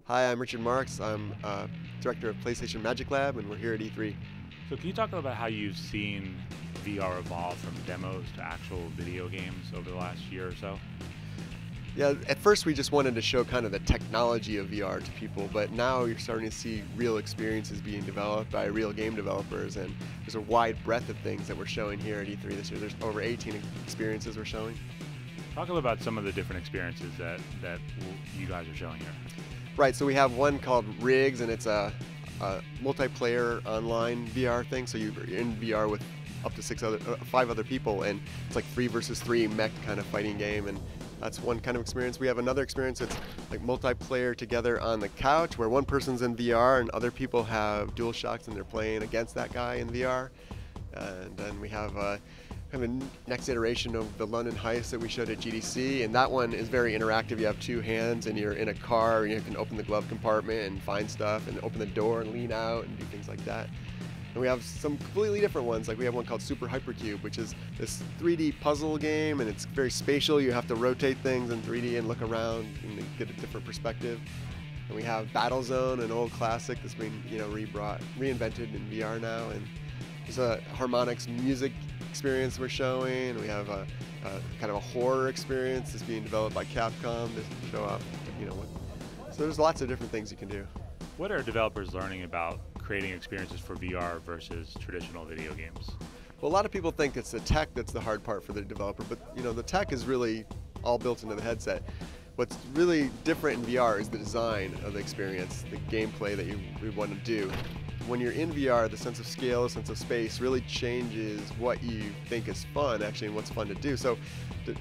Hi, I'm Richard Marks. I'm director of PlayStation Magic Lab, and we're here at E3. So can you talk about how you've seen VR evolve from demos to actual video games over the last year or so? Yeah, at first we just wanted to show kind of the technology of VR to people, but now you're starting to see real experiences being developed by real game developers, and there's a wide breadth of things that we're showing here at E3 this year. There's over 18 experiences we're showing. Talk about some of the different experiences that you guys are showing here. Right, so we have one called Rigs, and it's a multiplayer online VR thing. So you're in VR with up to 5 other people, and it's like 3 versus 3 mech kind of fighting game, and that's one kind of experience. We have another experience that's like multiplayer together on the couch, where one person's in VR and other people have DualShocks and they're playing against that guy in VR. And then we have kind of a next iteration of the London Heist that we showed at GDC, and that one is very interactive. You have 2 hands and you're in a car, and you can open the glove compartment and find stuff, and open the door and lean out and do things like that. And we have some completely different ones, like we have one called Super Hypercube, which is this 3D puzzle game, and it's very spatial. You have to rotate things in 3D and look around and get a different perspective. And we have Battlezone, an old classic that's been reinvented in VR now, and there's a harmonics music experience we're showing. We have a kind of a horror experience that's being developed by Capcom to show off, so there's lots of different things you can do. What are developers learning about creating experiences for VR versus traditional video games? Well, a lot of people think it's the tech that's the hard part for the developer, but the tech is really all built into the headset. What's really different in VR is the design of the experience, the gameplay that we want to do. When you're in VR, the sense of scale, the sense of space really changes what you think is fun, actually, and what's fun to do. So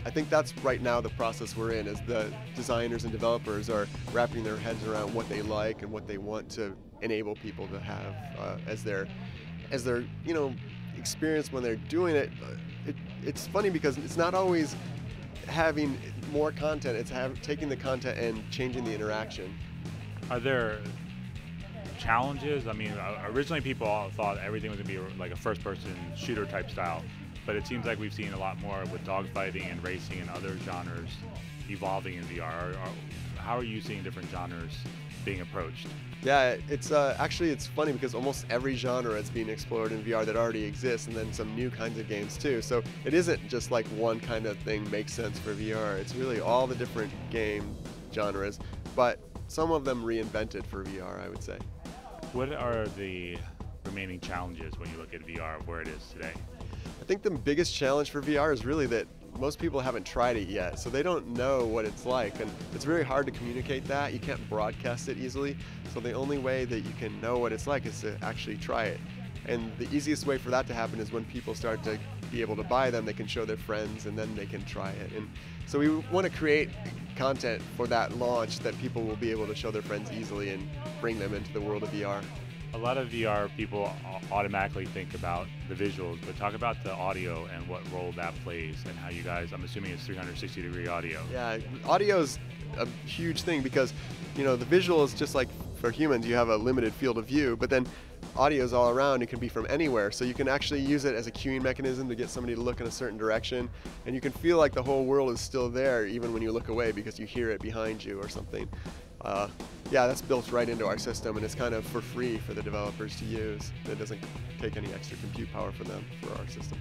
I think that's right now the process we're in, as the designers and developers are wrapping their heads around what they like and what they want to enable people to have as their experience when they're doing it. It's funny because it's not always having more content, it's taking the content and changing the interaction. Are there challenges? I mean, originally people all thought everything was going to be like a first-person shooter type style, but it seems like we've seen a lot more with dogfighting and racing and other genres evolving in VR. How are you seeing different genres being approached? Yeah, it's actually it's funny because almost every genre is being explored in VR that already exists, and then some new kinds of games too. So it isn't just like one kind of thing makes sense for VR. It's really all the different game genres, but some of them reinvented for VR, I would say. What are the remaining challenges when you look at VR, where it is today? I think the biggest challenge for VR is really that most people haven't tried it yet, so they don't know what it's like, and it's very hard to communicate that. You can't broadcast it easily, so the only way that you can know what it's like is to actually try it. And the easiest way for that to happen is when people start to be able to buy them, they can show their friends, and then they can try it. And so we want to create content for that launch that people will be able to show their friends easily and bring them into the world of VR. A lot of VR people automatically think about the visuals, but talk about the audio and what role that plays, and how you guys, I'm assuming it's 360-degree audio. Yeah, audio is a huge thing because, the visual is just like for humans, you have a limited field of view, but then audio is all around. It can be from anywhere, so you can actually use it as a cueing mechanism to get somebody to look in a certain direction, and you can feel like the whole world is still there even when you look away because you hear it behind you or something. Yeah, that's built right into our system, and it's kind of for free for the developers to use. It doesn't take any extra compute power for them for our system.